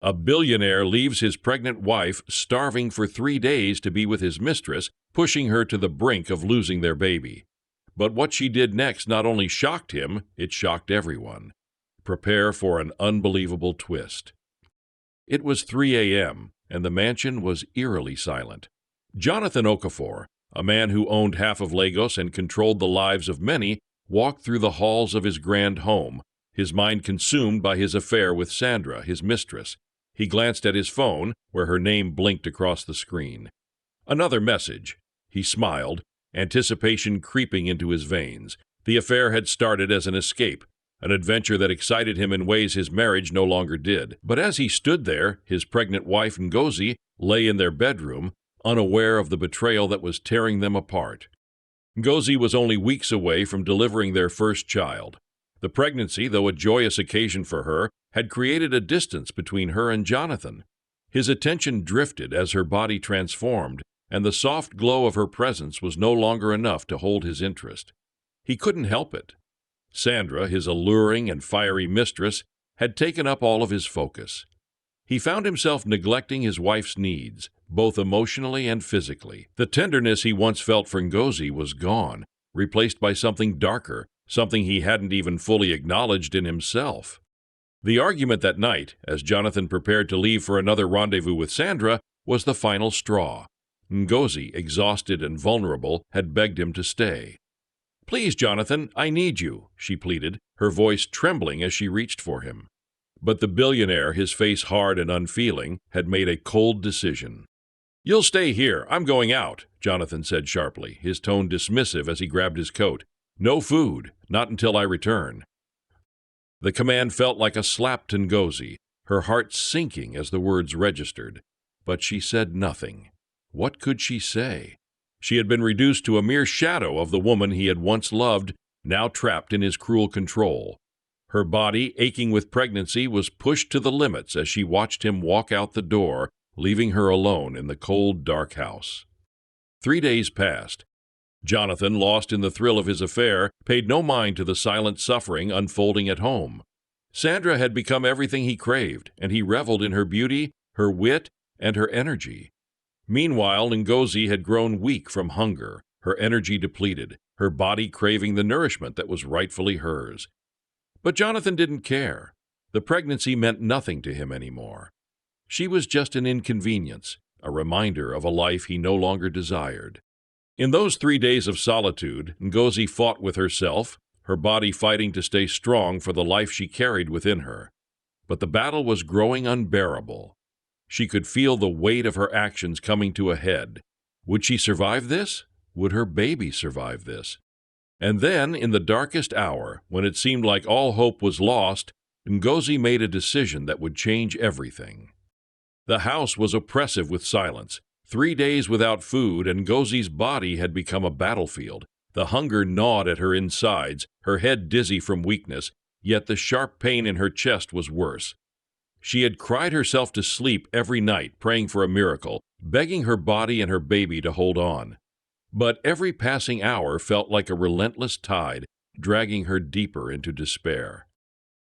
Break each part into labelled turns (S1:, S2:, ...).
S1: A billionaire leaves his pregnant wife starving for 3 days to be with his mistress, pushing her to the brink of losing their baby. But what she did next not only shocked him, it shocked everyone. Prepare for an unbelievable twist. It was 3 a.m., and the mansion was eerily silent. Jonathan Okafor, a man who owned half of Lagos and controlled the lives of many, walked through the halls of his grand home, his mind consumed by his affair with Sandra, his mistress. He glanced at his phone, where her name blinked across the screen. Another message. He smiled, anticipation creeping into his veins. The affair had started as an escape, an adventure that excited him in ways his marriage no longer did. But as he stood there, his pregnant wife Ngozi lay in their bedroom, unaware of the betrayal that was tearing them apart. Ngozi was only weeks away from delivering their first child. The pregnancy, though a joyous occasion for her, had created a distance between her and Jonathan. His attention drifted as her body transformed, and the soft glow of her presence was no longer enough to hold his interest. He couldn't help it. Sandra, his alluring and fiery mistress, had taken up all of his focus. He found himself neglecting his wife's needs, both emotionally and physically. The tenderness he once felt for Ngozi was gone, replaced by something darker, something he hadn't even fully acknowledged in himself. The argument that night, as Jonathan prepared to leave for another rendezvous with Sandra, was the final straw. Ngozi, exhausted and vulnerable, had begged him to stay. "Please, Jonathan, I need you," she pleaded, her voice trembling as she reached for him. But the billionaire, his face hard and unfeeling, had made a cold decision. "You'll stay here. I'm going out," Jonathan said sharply, his tone dismissive as he grabbed his coat. "No food, not until I return." The command felt like a slap to Ngozi, her heart sinking as the words registered. But she said nothing. What could she say? She had been reduced to a mere shadow of the woman he had once loved, now trapped in his cruel control. Her body, aching with pregnancy, was pushed to the limits as she watched him walk out the door, leaving her alone in the cold, dark house. 3 days passed. Jonathan, lost in the thrill of his affair, paid no mind to the silent suffering unfolding at home. Sandra had become everything he craved, and he reveled in her beauty, her wit, and her energy. Meanwhile, Ngozi had grown weak from hunger, her energy depleted, her body craving the nourishment that was rightfully hers. But Jonathan didn't care. The pregnancy meant nothing to him anymore. She was just an inconvenience, a reminder of a life he no longer desired. In those 3 days of solitude, Ngozi fought with herself, her body fighting to stay strong for the life she carried within her. But the battle was growing unbearable. She could feel the weight of her actions coming to a head. Would she survive this? Would her baby survive this? And then, in the darkest hour, when it seemed like all hope was lost, Ngozi made a decision that would change everything. The house was oppressive with silence. 3 days without food, and Ngozi's body had become a battlefield. The hunger gnawed at her insides, her head dizzy from weakness, yet the sharp pain in her chest was worse. She had cried herself to sleep every night, praying for a miracle, begging her body and her baby to hold on. But every passing hour felt like a relentless tide, dragging her deeper into despair.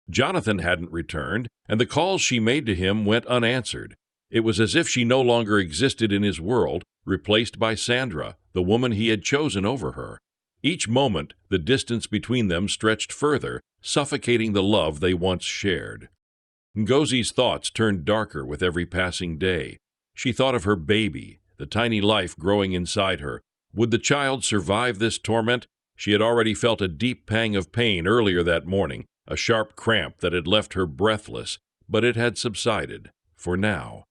S1: Jonathan hadn't returned, and the calls she made to him went unanswered. It was as if she no longer existed in his world, replaced by Sandra, the woman he had chosen over her. Each moment, the distance between them stretched further, suffocating the love they once shared. Ngozi's thoughts turned darker with every passing day. She thought of her baby, the tiny life growing inside her. Would the child survive this torment? She had already felt a deep pang of pain earlier that morning, a sharp cramp that had left her breathless, but it had subsided, for now.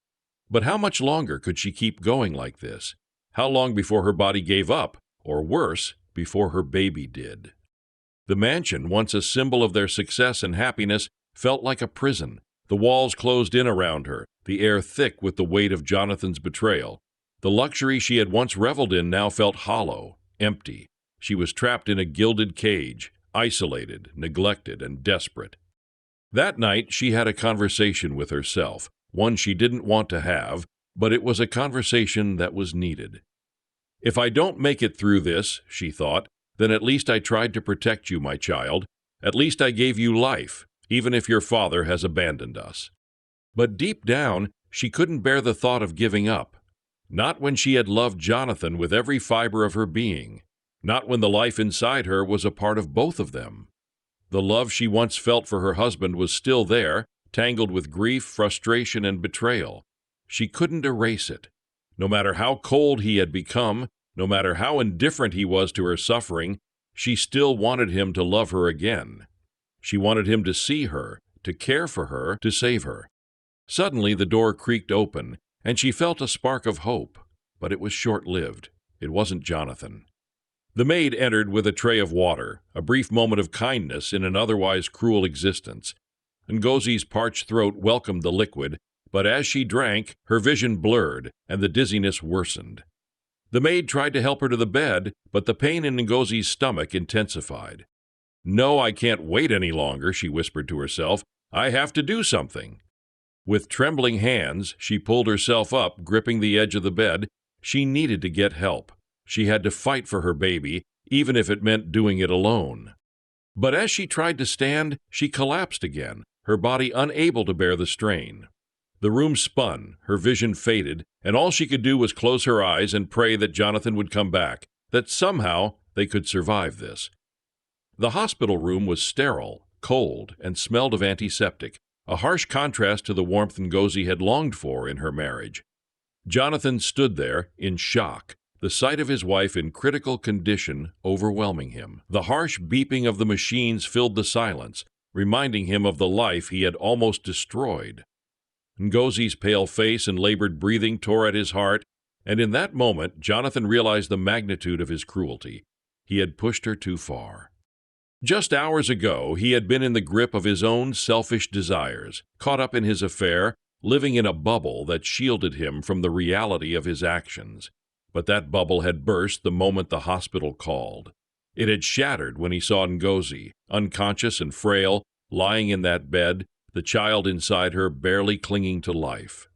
S1: But how much longer could she keep going like this? How long before her body gave up, or worse, before her baby did? The mansion, once a symbol of their success and happiness, felt like a prison. The walls closed in around her, the air thick with the weight of Jonathan's betrayal. The luxury she had once reveled in now felt hollow, empty. She was trapped in a gilded cage, isolated, neglected, and desperate. That night she had a conversation with herself, one she didn't want to have, but it was a conversation that was needed. "If I don't make it through this," she thought, "then at least I tried to protect you, my child. At least I gave you life, even if your father has abandoned us." But deep down, she couldn't bear the thought of giving up. Not when she had loved Jonathan with every fiber of her being. Not when the life inside her was a part of both of them. The love she once felt for her husband was still there, tangled with grief, frustration, and betrayal. She couldn't erase it. No matter how cold he had become, no matter how indifferent he was to her suffering, she still wanted him to love her again. She wanted him to see her, to care for her, to save her. Suddenly the door creaked open, and she felt a spark of hope. But it was short-lived. It wasn't Jonathan. The maid entered with a tray of water, a brief moment of kindness in an otherwise cruel existence. Ngozi's parched throat welcomed the liquid, but as she drank, her vision blurred, and the dizziness worsened. The maid tried to help her to the bed, but the pain in Ngozi's stomach intensified. "No, I can't wait any longer," she whispered to herself. "I have to do something." With trembling hands, she pulled herself up, gripping the edge of the bed. She needed to get help. She had to fight for her baby, even if it meant doing it alone. But as she tried to stand, she collapsed again, her body unable to bear the strain. The room spun, her vision faded, and all she could do was close her eyes and pray that Jonathan would come back, that somehow they could survive this. The hospital room was sterile, cold, and smelled of antiseptic, a harsh contrast to the warmth Ngozi had longed for in her marriage. Jonathan stood there, in shock, the sight of his wife in critical condition overwhelming him. The harsh beeping of the machines filled the silence, reminding him of the life he had almost destroyed. Ngozi's pale face and labored breathing tore at his heart, and in that moment Jonathan realized the magnitude of his cruelty. He had pushed her too far. Just hours ago, he had been in the grip of his own selfish desires, caught up in his affair, living in a bubble that shielded him from the reality of his actions. But that bubble had burst the moment the hospital called. It had shattered when he saw Ngozi, unconscious and frail, lying in that bed, the child inside her barely clinging to life.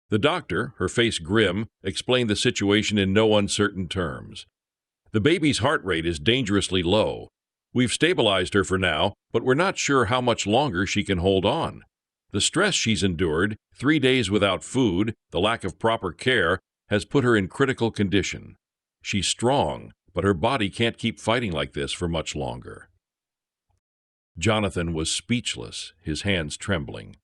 S1: The doctor, her face grim, explained the situation in no uncertain terms. "The baby's heart rate is dangerously low. We've stabilized her for now, but we're not sure how much longer she can hold on. The stress she's endured, 3 days without food, the lack of proper care, has put her in critical condition. She's strong, but her body can't keep fighting like this for much longer." Jonathan was speechless, his hands trembling.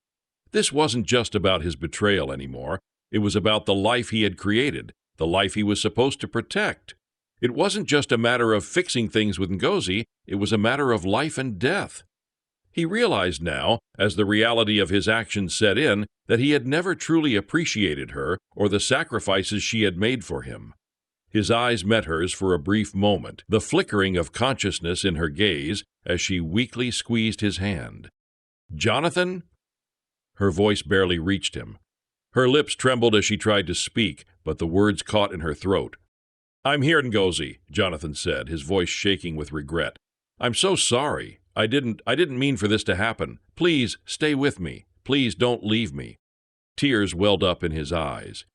S1: This wasn't just about his betrayal anymore. It was about the life he had created, the life he was supposed to protect. It wasn't just a matter of fixing things with Ngozi, it was a matter of life and death. He realized now, as the reality of his actions set in, that he had never truly appreciated her or the sacrifices she had made for him. His eyes met hers for a brief moment, the flickering of consciousness in her gaze as she weakly squeezed his hand. "Jonathan?" Her voice barely reached him. Her lips trembled as she tried to speak, but the words caught in her throat. "I'm here, Ngozi," Jonathan said, his voice shaking with regret. "I'm so sorry. I didn't mean for this to happen. Please, stay with me. Please don't leave me." Tears welled up in his eyes.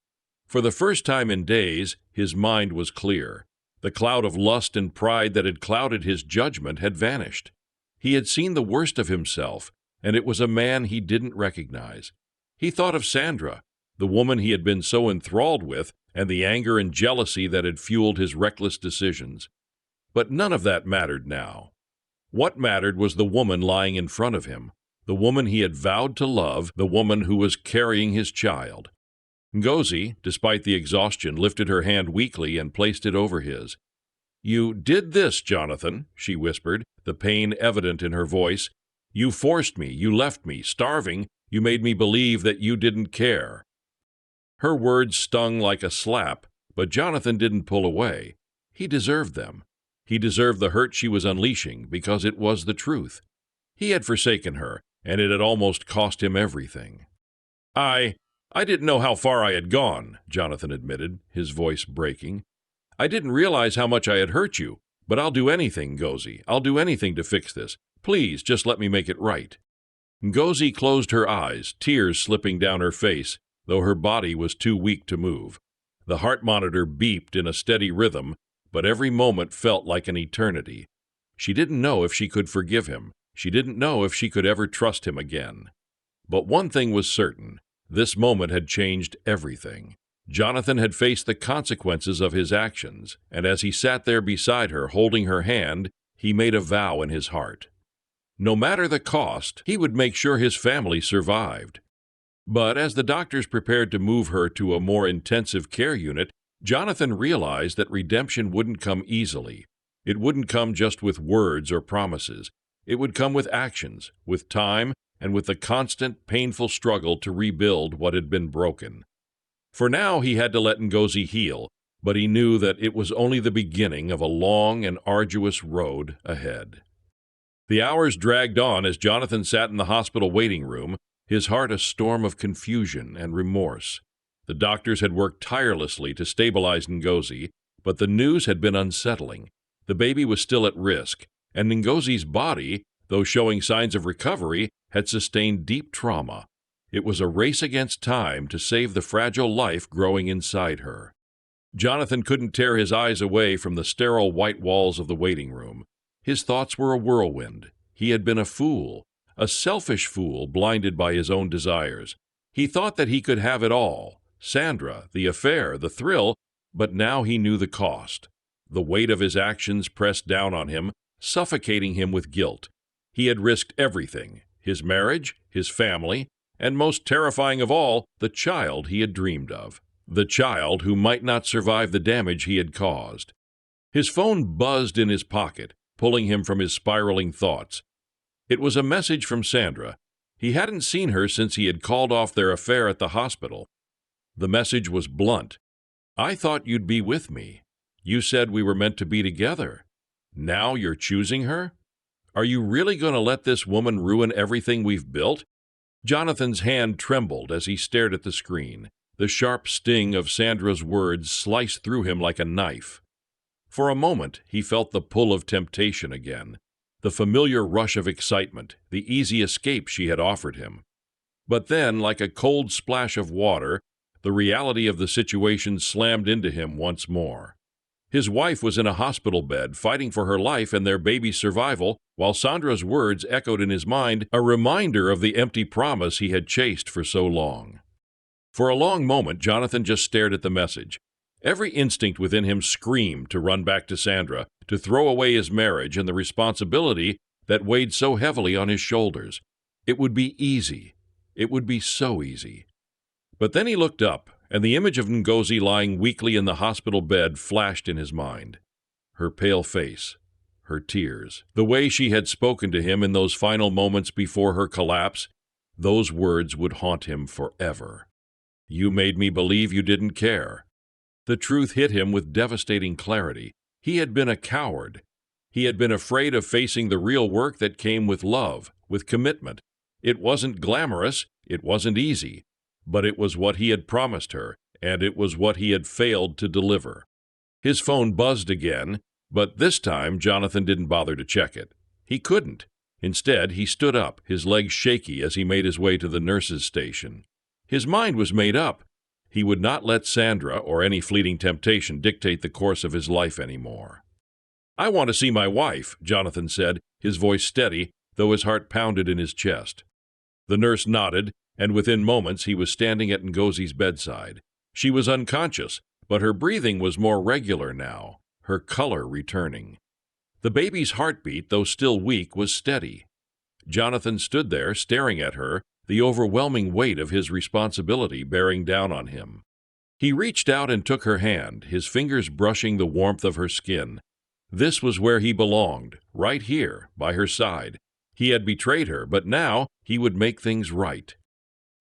S1: For the first time in days, his mind was clear. The cloud of lust and pride that had clouded his judgment had vanished. He had seen the worst of himself, and it was a man he didn't recognize. He thought of Sandra, the woman he had been so enthralled with, and the anger and jealousy that had fueled his reckless decisions. But none of that mattered now. What mattered was the woman lying in front of him, the woman he had vowed to love, the woman who was carrying his child. Ngozi, despite the exhaustion, lifted her hand weakly and placed it over his. "You did this, Jonathan," she whispered, the pain evident in her voice. "You forced me, you left me, starving, you made me believe that you didn't care." Her words stung like a slap, but Jonathan didn't pull away. He deserved them. He deserved the hurt she was unleashing, because it was the truth. He had forsaken her, and it had almost cost him everything. I didn't know how far I had gone," Jonathan admitted, his voice breaking. "I didn't realize how much I had hurt you, but I'll do anything, Ngozi. I'll do anything to fix this. Please, just let me make it right." Ngozi closed her eyes, tears slipping down her face, though her body was too weak to move. The heart monitor beeped in a steady rhythm, but every moment felt like an eternity. She didn't know if she could forgive him. She didn't know if she could ever trust him again. But one thing was certain. This moment had changed everything. Jonathan had faced the consequences of his actions, and as he sat there beside her, holding her hand, he made a vow in his heart. No matter the cost, he would make sure his family survived. But as the doctors prepared to move her to a more intensive care unit, Jonathan realized that redemption wouldn't come easily. It wouldn't come just with words or promises. It would come with actions, with time, and with the constant, painful struggle to rebuild what had been broken. For now, he had to let Ngozi heal, but he knew that it was only the beginning of a long and arduous road ahead. The hours dragged on as Jonathan sat in the hospital waiting room, his heart a storm of confusion and remorse. The doctors had worked tirelessly to stabilize Ngozi, but the news had been unsettling. The baby was still at risk, and Ngozi's body, though showing signs of recovery, had sustained deep trauma. It was a race against time to save the fragile life growing inside her. Jonathan couldn't tear his eyes away from the sterile white walls of the waiting room. His thoughts were a whirlwind. He had been a fool, a selfish fool blinded by his own desires. He thought that he could have it all, Sandra, the affair, the thrill, but now he knew the cost. The weight of his actions pressed down on him, suffocating him with guilt. He had risked everything, his marriage, his family, and most terrifying of all, the child he had dreamed of. The child who might not survive the damage he had caused. His phone buzzed in his pocket, pulling him from his spiraling thoughts. It was a message from Sandra. He hadn't seen her since he had called off their affair at the hospital. The message was blunt. "I thought you'd be with me. You said we were meant to be together. Now you're choosing her? Are you really going to let this woman ruin everything we've built?" Jonathan's hand trembled as he stared at the screen. The sharp sting of Sandra's words sliced through him like a knife. For a moment, he felt the pull of temptation again, the familiar rush of excitement, the easy escape she had offered him. But then, like a cold splash of water, the reality of the situation slammed into him once more. His wife was in a hospital bed, fighting for her life and their baby's survival, while Sandra's words echoed in his mind, a reminder of the empty promise he had chased for so long. For a long moment, Jonathan just stared at the message. Every instinct within him screamed to run back to Sandra, to throw away his marriage and the responsibility that weighed so heavily on his shoulders. It would be easy. It would be so easy. But then he looked up, and the image of Ngozi lying weakly in the hospital bed flashed in his mind. Her pale face, her tears, the way she had spoken to him in those final moments before her collapse, those words would haunt him forever. "You made me believe you didn't care." The truth hit him with devastating clarity. He had been a coward. He had been afraid of facing the real work that came with love, with commitment. It wasn't glamorous, it wasn't easy, but it was what he had promised her, and it was what he had failed to deliver. His phone buzzed again, but this time Jonathan didn't bother to check it. He couldn't. Instead, he stood up, his legs shaky as he made his way to the nurse's station. His mind was made up. He would not let Sandra or any fleeting temptation dictate the course of his life anymore. "I want to see my wife," Jonathan said, his voice steady, though his heart pounded in his chest. The nurse nodded, and within moments he was standing at Ngozi's bedside. She was unconscious, but her breathing was more regular now, her color returning. The baby's heartbeat, though still weak, was steady. Jonathan stood there, staring at her, the overwhelming weight of his responsibility bearing down on him. He reached out and took her hand, his fingers brushing the warmth of her skin. This was where he belonged, right here, by her side. He had betrayed her, but now he would make things right.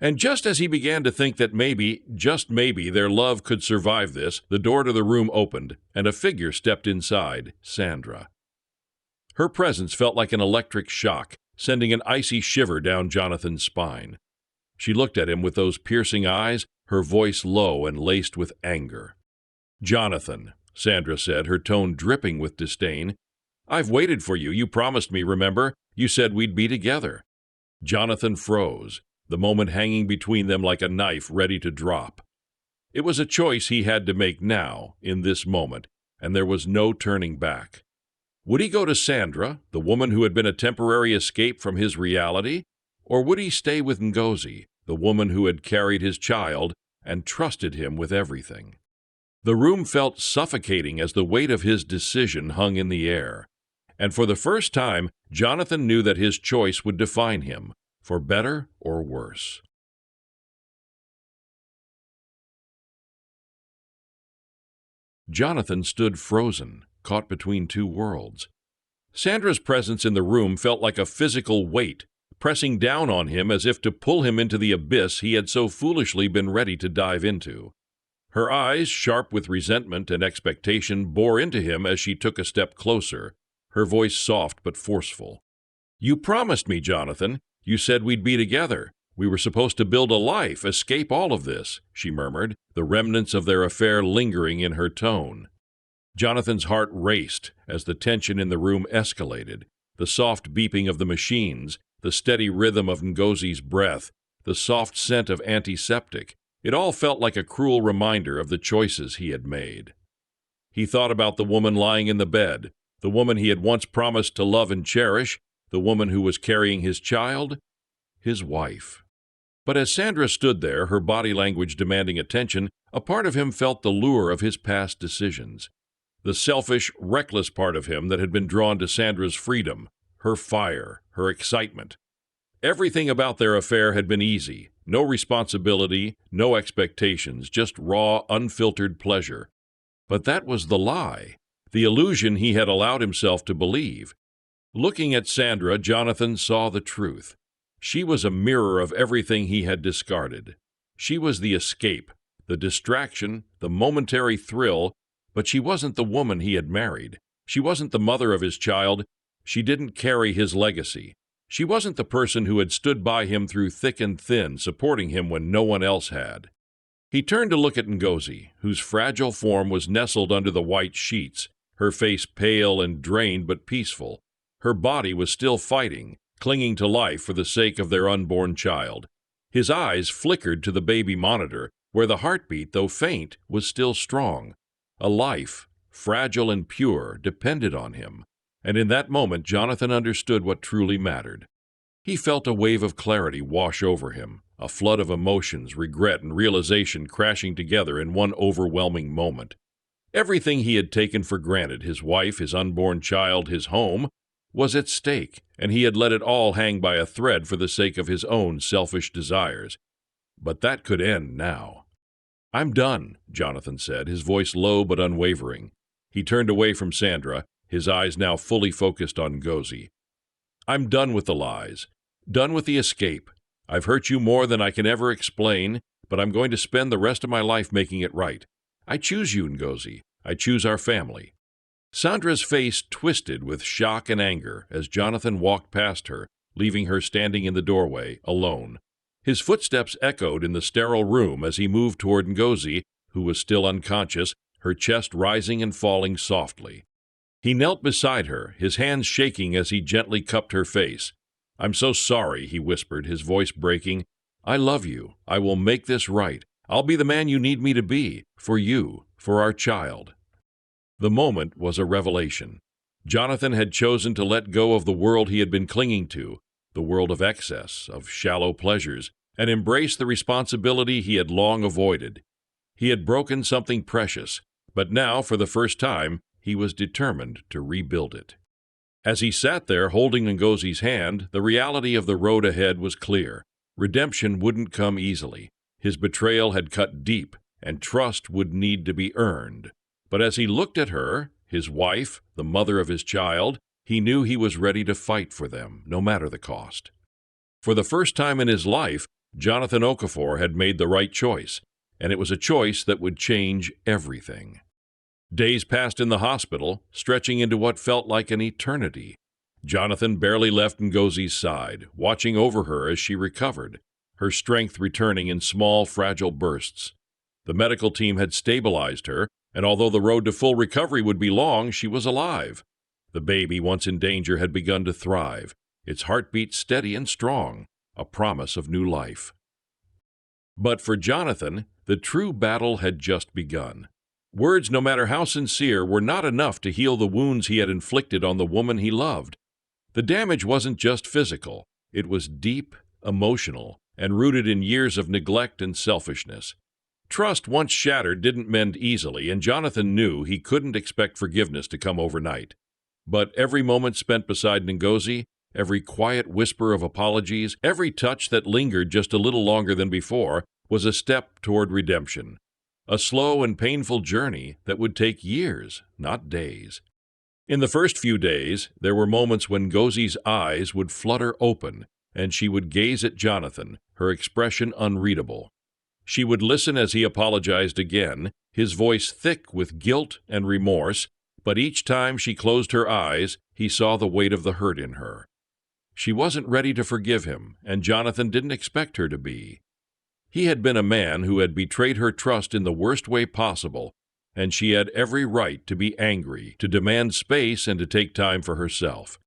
S1: And just as he began to think that maybe, just maybe, their love could survive this, the door to the room opened, and a figure stepped inside, Sandra. Her presence felt like an electric shock, sending an icy shiver down Jonathan's spine. She looked at him with those piercing eyes, her voice low and laced with anger. "Jonathan," Sandra said, her tone dripping with disdain, "I've waited for you. You promised me, remember? You said we'd be together." Jonathan froze, the moment hanging between them like a knife ready to drop. It was a choice he had to make now, in this moment, and there was no turning back. Would he go to Sandra, the woman who had been a temporary escape from his reality, or would he stay with Ngozi, the woman who had carried his child and trusted him with everything. The room felt suffocating as the weight of his decision hung in the air. And for the first time, Jonathan knew that his choice would define him, for better or worse. Jonathan stood frozen, caught between two worlds. Sandra's presence in the room felt like a physical weight, pressing down on him as if to pull him into the abyss he had so foolishly been ready to dive into. Her eyes, sharp with resentment and expectation, bore into him as she took a step closer, her voice soft but forceful. "You promised me, Jonathan. You said we'd be together. We were supposed to build a life, escape all of this," she murmured, the remnants of their affair lingering in her tone. Jonathan's heart raced as the tension in the room escalated, the soft beeping of the machines, the steady rhythm of Ngozi's breath, the soft scent of antiseptic. It all felt like a cruel reminder of the choices he had made. He thought about the woman lying in the bed, the woman he had once promised to love and cherish, the woman who was carrying his child, his wife. But as Sandra stood there, her body language demanding attention, a part of him felt the lure of his past decisions. The selfish, reckless part of him that had been drawn to Sandra's freedom, her fire, her excitement. Everything about their affair had been easy. No responsibility, no expectations, just raw, unfiltered pleasure. But that was the lie, the illusion he had allowed himself to believe. Looking at Sandra, Jonathan saw the truth. She was a mirror of everything he had discarded. She was the escape, the distraction, the momentary thrill, but she wasn't the woman he had married. She wasn't the mother of his child. She didn't carry his legacy. She wasn't the person who had stood by him through thick and thin, supporting him when no one else had. He turned to look at Ngozi, whose fragile form was nestled under the white sheets, her face pale and drained but peaceful. Her body was still fighting, clinging to life for the sake of their unborn child. His eyes flickered to the baby monitor, where the heartbeat, though faint, was still strong. A life, fragile and pure, depended on him. And in that moment, Jonathan understood what truly mattered. He felt a wave of clarity wash over him, a flood of emotions, regret, and realization crashing together in one overwhelming moment. Everything he had taken for granted, his wife, his unborn child, his home, was at stake, and he had let it all hang by a thread for the sake of his own selfish desires. But that could end now. "I'm done," Jonathan said, his voice low but unwavering. He turned away from Sandra, his eyes now fully focused on Ngozi. "I'm done with the lies, done with the escape. I've hurt you more than I can ever explain, but I'm going to spend the rest of my life making it right. I choose you, Ngozi. I choose our family." Sandra's face twisted with shock and anger as Jonathan walked past her, leaving her standing in the doorway, alone. His footsteps echoed in the sterile room as he moved toward Ngozi, who was still unconscious, her chest rising and falling softly. He knelt beside her, his hands shaking as he gently cupped her face. "I'm so sorry," he whispered, his voice breaking. "I love you. I will make this right. I'll be the man you need me to be, for you, for our child." The moment was a revelation. Jonathan had chosen to let go of the world he had been clinging to, the world of excess, of shallow pleasures, and embrace the responsibility he had long avoided. He had broken something precious, but now, for the first time, he was determined to rebuild it. As he sat there holding Ngozi's hand, the reality of the road ahead was clear. Redemption wouldn't come easily. His betrayal had cut deep, and trust would need to be earned. But as he looked at her, his wife, the mother of his child, he knew he was ready to fight for them, no matter the cost. For the first time in his life, Jonathan Okafor had made the right choice, and it was a choice that would change everything. Days passed in the hospital, stretching into what felt like an eternity. Jonathan barely left Ngozi's side, watching over her as she recovered, her strength returning in small, fragile bursts. The medical team had stabilized her, and although the road to full recovery would be long, she was alive. The baby, once in danger, had begun to thrive, its heartbeat steady and strong, a promise of new life. But for Jonathan, the true battle had just begun. Words, no matter how sincere, were not enough to heal the wounds he had inflicted on the woman he loved. The damage wasn't just physical. It was deep, emotional, and rooted in years of neglect and selfishness. Trust once shattered didn't mend easily, and Jonathan knew he couldn't expect forgiveness to come overnight. But every moment spent beside Ngozi, every quiet whisper of apologies, every touch that lingered just a little longer than before, was a step toward redemption. A slow and painful journey that would take years, not days. In the first few days, there were moments when Ngozi's eyes would flutter open, and she would gaze at Jonathan, her expression unreadable. She would listen as he apologized again, his voice thick with guilt and remorse, but each time she closed her eyes, he saw the weight of the hurt in her. She wasn't ready to forgive him, and Jonathan didn't expect her to be. He had been a man who had betrayed her trust in the worst way possible, and she had every right to be angry, to demand space, and to take time for herself.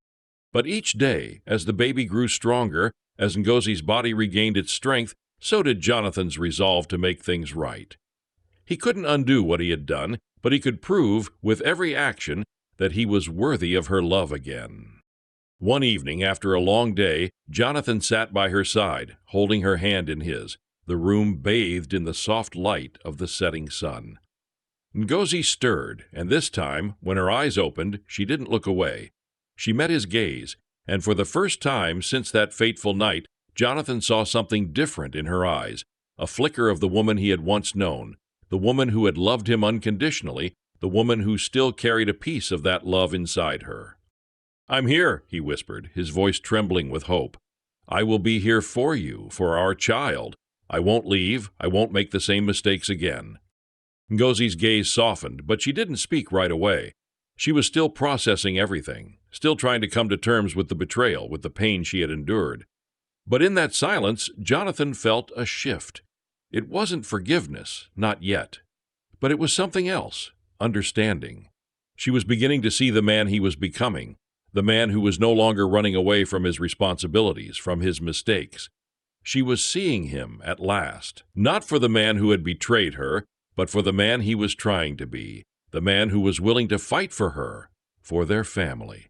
S1: But each day, as the baby grew stronger, as Ngozi's body regained its strength, so did Jonathan's resolve to make things right. He couldn't undo what he had done, but he could prove, with every action, that he was worthy of her love again. One evening, after a long day, Jonathan sat by her side, holding her hand in his, the room bathed in the soft light of the setting sun. Ngozi stirred, and this time, when her eyes opened, she didn't look away. She met his gaze, and for the first time since that fateful night, Jonathan saw something different in her eyes, a flicker of the woman he had once known, the woman who had loved him unconditionally, the woman who still carried a piece of that love inside her. "I'm here," he whispered, his voice trembling with hope. "I will be here for you, for our child. I won't leave. I won't make the same mistakes again." Ngozi's gaze softened, but she didn't speak right away. She was still processing everything, still trying to come to terms with the betrayal, with the pain she had endured. But in that silence, Jonathan felt a shift. It wasn't forgiveness, not yet. But it was something else, understanding. She was beginning to see the man he was becoming, the man who was no longer running away from his responsibilities, from his mistakes. She was seeing him at last, not for the man who had betrayed her, but for the man he was trying to be, the man who was willing to fight for her, for their family.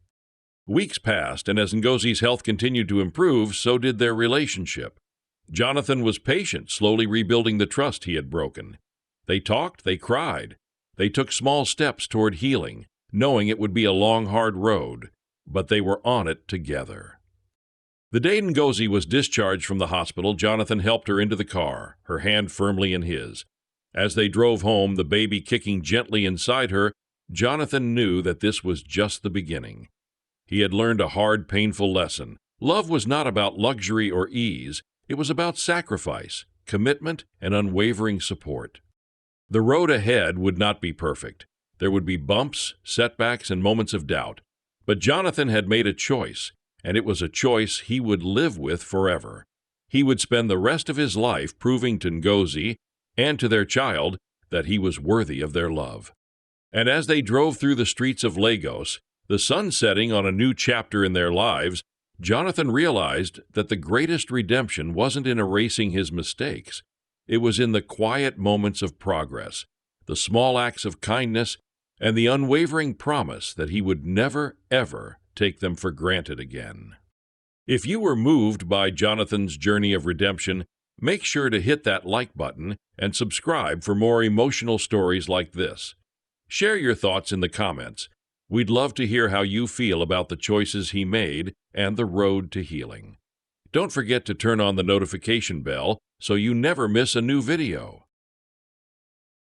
S1: Weeks passed, and as Ngozi's health continued to improve, so did their relationship. Jonathan was patient, slowly rebuilding the trust he had broken. They talked, they cried. They took small steps toward healing, knowing it would be a long, hard road, but they were on it together. The day Ngozi was discharged from the hospital, Jonathan helped her into the car, her hand firmly in his. As they drove home, the baby kicking gently inside her, Jonathan knew that this was just the beginning. He had learned a hard, painful lesson. Love was not about luxury or ease. It was about sacrifice, commitment, and unwavering support. The road ahead would not be perfect. There would be bumps, setbacks, and moments of doubt. But Jonathan had made a choice, and it was a choice he would live with forever. He would spend the rest of his life proving to Ngozi and to their child that he was worthy of their love. And as they drove through the streets of Lagos, the sun setting on a new chapter in their lives, Jonathan realized that the greatest redemption wasn't in erasing his mistakes. It was in the quiet moments of progress, the small acts of kindness, and the unwavering promise that he would never, ever take them for granted again. If you were moved by Jonathan's journey of redemption, make sure to hit that like button and subscribe for more emotional stories like this. Share your thoughts in the comments. We'd love to hear how you feel about the choices he made and the road to healing. Don't forget to turn on the notification bell so you never miss a new video.